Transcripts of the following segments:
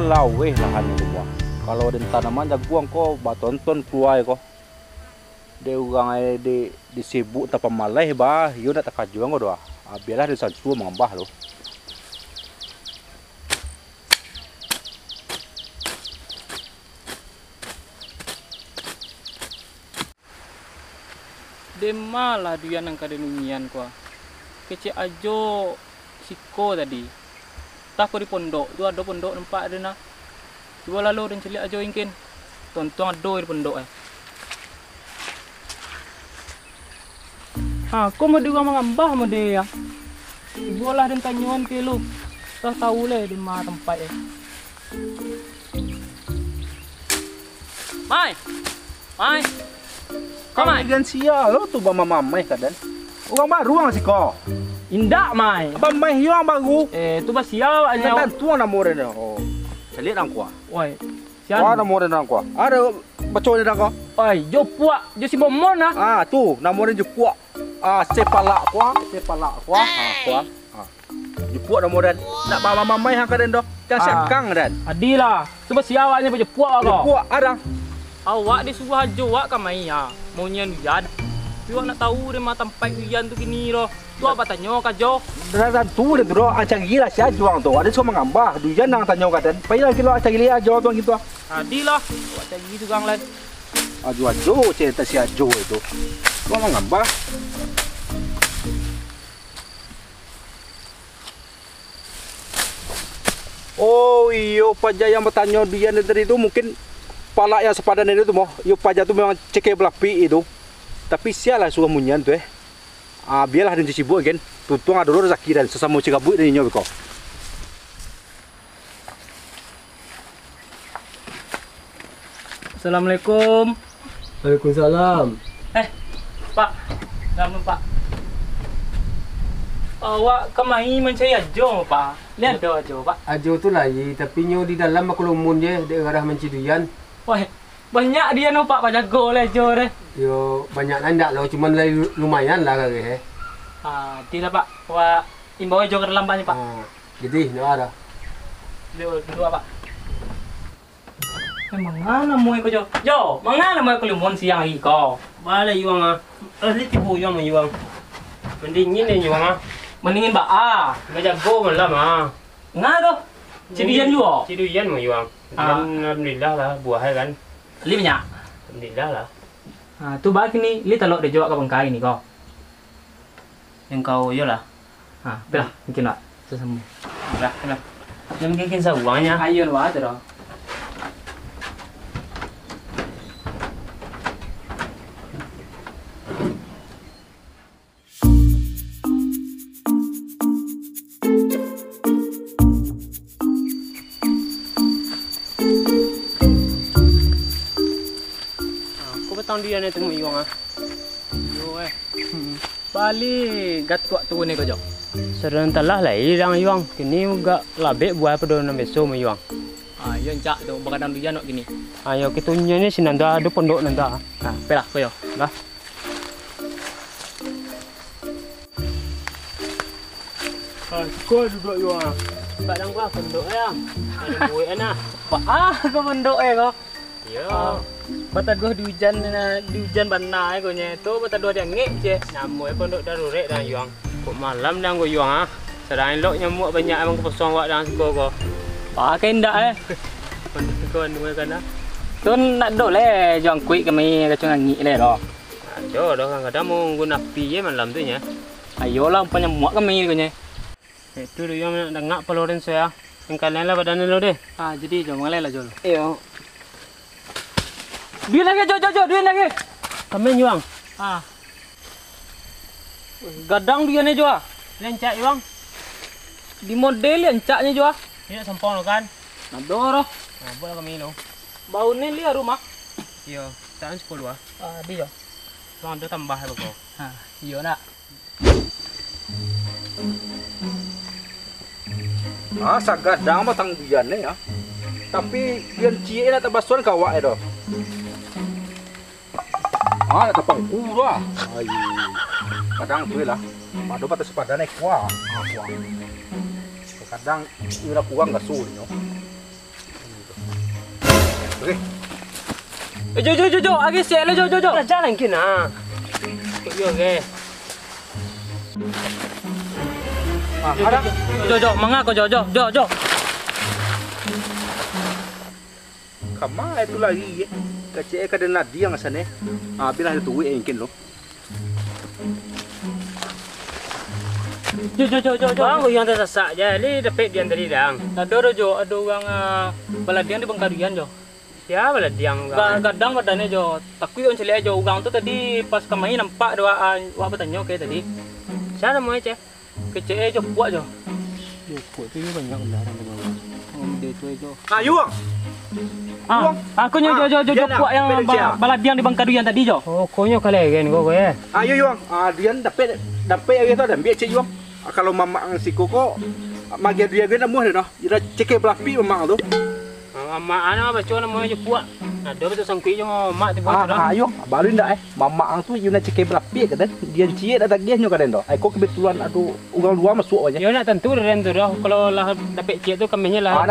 laweh lahan itu gua. Kalau ada tanaman jaguang ko batonton keluar ko. Dia orang ai di sibuk tak pemalai bah, yo nak tak kajuang ko doa. Biarlah dia sansu mengambah lo. Demalah dia nang kadenungian ko. Kece ajo siko tadi. Tak ko di pondok, tu ada pondok nampak ada na. Dua lalu dan celik ajo ingkin. Tontong ado di pondok Kau mau juga mengambah mau dia ya. Ibulah dan tanyuan ke lu. Tak tahu le di mana tempat Mai. Kau mai gan sia lo tu ba mamai kadan. Orang baru ang siko. Indak mai. Ba mai yo ang baru. Tu ba sia Ada tuan namore dah. Oh. Celik nang kuah. Oi. Kuah namore nang kuah. Ada bacol nang kuah. Oi, jo puak, jo si bomon ah. Tu namore jo kuah. Sepala kuah. Kuah. Jepuk dah modan. Nak bawa mamai hang kaden doh. Jangan siakang dan. Adilah. Sebab siawaknya pe jepuk aku. Jepuk ada. Awak disuruh hajo wak kamai ya. Maunya uyan. Tapi nak tahu dia mah tempat uyan tu gini loh. Tu apa tanya kajo? Dan tu dia tu ancang gila sia juang tu. Ada semua mengambah. Uyan nang tanya kaden. Payah kilo ancang gila ajo tu gitu. Adilah. Awak cari gitu gang lain. Ajo cerita si ajo itu. Kau mengambah. Oh iyo pajak yang bertanya dia dari itu mungkin palak yang sepadan itu mau. Iyo pajak tu memang cekek belapi itu. Tapi sialah suka munyan tu biarlah dia sibuk kan. Tutung ada orang rezeki dan sesama cekabut dan nyob kau. Assalamualaikum. Waalaikumsalam. Pak. Selamat Pak. Awak kemai mencari ajo Pak. Lihat do ajo Pak. Ajo tu lagi, tapi nyo di dalam aku lumun je, dia arah menciduyan. Wah, banyak dia no Pak jago le ajo deh. Yo banyak nanda lo, cuman lumayan lah kage. Tidak Pak. Wah, imbau ajo ke dalam banyak Pak. Jadi, no ada. Dua Pak. Mangana mo ko jo. Jo, mangana mo ko lumon siang lagi ko. Bala yuang asli tipu yuang yuang. Mendingin ni yuang Mendingin ba Majago man lama. Ngado. Cidian juga. Cidian mo yuang. Alhamdulillah lah buah kan. Li banyak. Alhamdulillah lah. Tu bagi ni li talok de jawab ka bangkai ni ko. Yang kau yo lah. Belah mungkin lah. Sesemu. Belah. Yang mungkin sa uangnya. Ayo wa ada. Tang dia ni tu mo yuang Yo Bali gat tua tu ni ko jo. Seran talah lah irang yuang. Kini juga labek buah pada nam beso mo yuang. Yo encak tu bakadang dia nok gini. Ayo kita ni sinanda ada pondok nanda. Pelah ko yo. Lah. Ko duduk yuang. Kadang gua pondok ya. Ada buih ana. Ko pondok ko. Yo. Bata dua di hujan banai ko nya tu bata dua dia ngek je. Nyamuk pondok darurat dah yuang. Kok malam dah go yuang Sedang elok nyamuk banyak emang kepesong wak dalam seko ko. Pakai ndak Pondok ko anu kan Tu nak dok le juang kuih kami kacang ngik le ro. Jo dah kadang mau guna api je malam tu nya. Ayolah punya muak kami ko nya. Itu dia yang nak ngak peloren saya. Yang kalian lah badan lo deh. Jadi jom ngalai lah jol. Iyo. Duit lagi jo duit lagi. Kami yuang. Gadang dia ni jo. Lencak yuang. Di model encaknya jo. Ini sempong lo kan. Nadoro. Boleh kami lo. Bau ni lihat rumah. Iyo. Tahan 10 ah. Di jo. Tuang ada tambah apa kau? Iyo nak. Sagadang matang diyan ya. Tapi yang cie nak tabasuan kawak itu. Nak tapang ku lah. Kadang tu lah. Padu patah sepadan naik kuah. Kadang ira kuang gasul no. Okey. Jo, agi sial jo. Jalan kena. Yo ke. Ada. Jo, manga ko jo. Kama itu lagi. Kecil kada nadi yang sana. Bila itu mungkin lo. Jo. Bang, yang tersasak je. Li dapat dia dari dang. Ada orang baladian di Bangkarian jo. Siapa lah dia Kadang badannya jo. Takui on celi jo. Ugang tu tadi pas kami nampak dua bertanya kayak tadi. Siapa mau cek? Kecil jo puak jo. Yo, kok tu banyak kendaraan di bawah. Dia tu jo. Yuang. Aku jo puak yang baladian di Bangkarian tadi jo. Oh, konyo kali kan kau ya. Ayo Yuang. Dia dapat gitu dan biar cek Yuang. Kalau mama ang si koko magi dia gena muh dah. Ira cek belapi mama tu. Mak ana apa cuma mau je puak. Ada betul sangkui je mak tiba dah. Ayo, baru ndak mama ang tu yuna cek belapi kan. Dia cie dah tagih nyo kan dah. Kok kebetulan aduh ugang dua masuk aja. Ya nak tentu ren tu dah. Kalau lah dapat cek tu kaminya lah.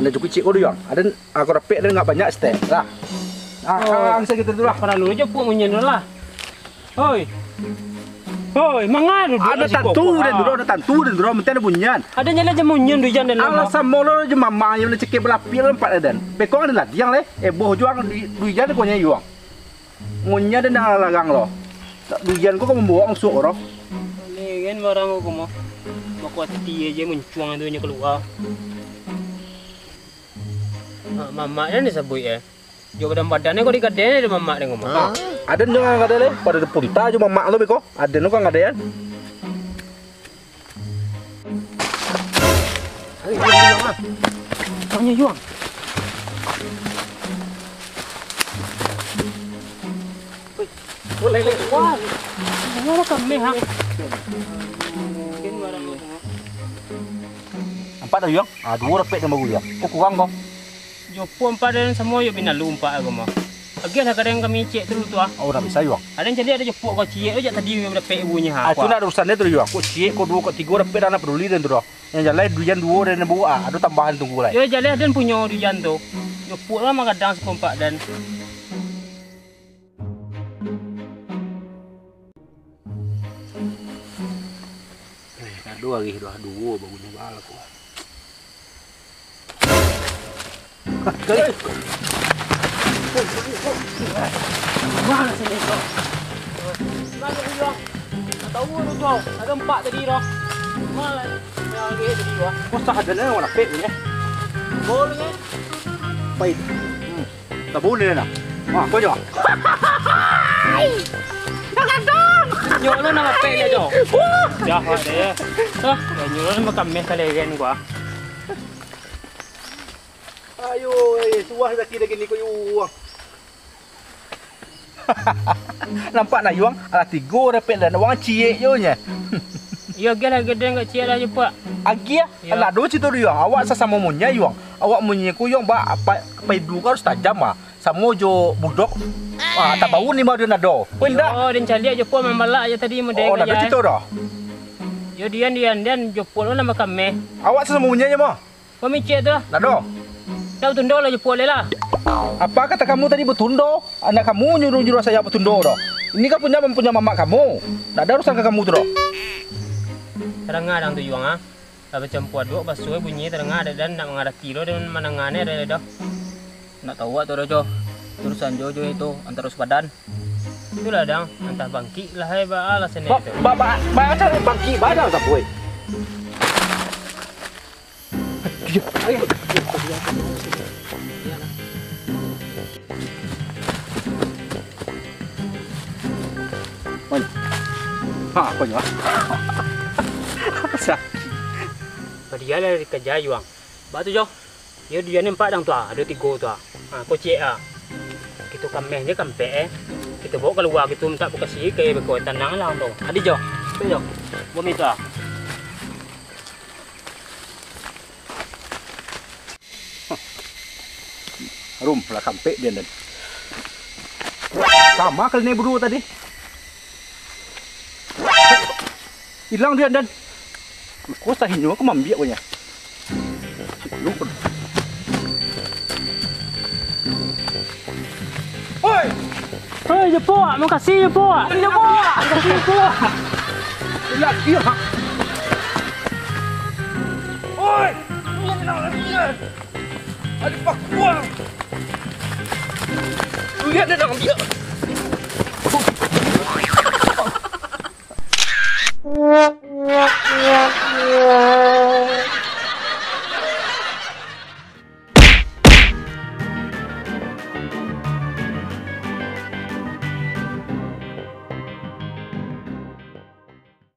Ada cukup cek kau Yuang. Ada aku dapat ada enggak banyak stek. Lah. Ang saya gitu lah. Para lu je puak munyen lah. Hoi, mangadu ada tantu dan dulu mesti ada bunyian. Ada nyala je munyen du jan dalam. Alasan molo je mama yang cek belapi lempat dan. Bekong ada lah diang le. Boh juang du jan ko nya Yuang. Munnya dan lagang lo. Du jan ko membawa ang suok ro. Ni kan barang aku mau. Makwa ti je mencuang tu nya keluar. Mama ni sabui Jo badan-badannya kok digadene di mama ni ngomong. Ada juga enggak ada le. Pada punta je mama lo beko. Ada nu kan enggak ada ya. Tanya Yuang. Boleh le. Wah. Ngora kami ha. Mungkin barang ni. Empat dah Yuang. Dua repek nama gue ya. Kok kurang kok? Jo puan padan semua yo bina lumpa aku mah. Agian kadang kami cek dulu tu Oh, dah bisa Yuang. Ada yang jadi ada je puak kau cek aja tadi yang dapat ibunya ha. Itu nak urusannya tu Yuang. Kok cie, kok dua, kok tiga repek dah nak peduli dan tu dah. Yang jalan duian dua dan bawa. Ada tambahan tunggu lah. Yo jalan dan punya duian tu. Yo puak lah mah kadang sekompak dan Dua lagi, dua bagunya balak kok. Kali. mana sini tu? Mana tu Jo? Tak tahu tu Jo. Ada 4 tadi dah. Mana yang lagi tadi Jo? Kok sah ada nak nak pek ni? Boleh ni. Baik. Tak boleh nak. Wah, kau Jo. Nyo lo nama pek dia Jo. Jahat dia. Hah, nyo lo nama kami kali kan gua. Ayo, suah lagi ni kau Yuang. Nampak nak Yuang? Alah tiga repek dan wang cie je nya. Yo gelah gede enggak cie dah jumpa. Agi alah do situ Yuang. Awak sama munya Yuang. Awak munya ku Yuang ba apa paidu kau harus tajam ah. Samo jo budok. Tak bau ni mau dia nado. Pindah. Oh, dan cari aja pun mamalak aja tadi mendek. Oh, nado situ dah. Yo dian dan jopol nama kami. Awak sama munya je mah. Kami cek tu. Nado. Dah tundo lah jopol lah. Apa kata kamu tadi bertundo? Anak kamu nyuruh saya bertundo dah. Ini kan punya mama kamu. Tak ada urusan ke kamu tu dah. Terengah dang tu Yuang ah. Dah macam puat duk basuh bunyi terengah ada dan nak menghadapi lo dan menangannya ada dah. Nak tahu tu dah Jo. Urusan Jojo itu antar sepadan. Itulah dang antah bangki lah hai ba ala sene tu. Ba cari bangki badal tak boy. Apa ni? Apa Dia lah kerja Yuang. Batu Jo. Dia dia ni 4 dang tu ada 3 tu kau cek Kita kameh je kampe Kita bawa keluar gitu minta buka sih ke berkuat tenang lah tu. Adi Jo. Tu Jo. Bumi tu Rum lah kampe dia dan. Sama kali ni berdua tadi. Hilang dia dan. Kau sahinyo aku mambiak punya. Lupa. Hei, je Pak. Makasih je Pak. Je Pak. Makasih je Pak. Lihat dia. Oi! Ada pak gua. Lihat dia dalam dia.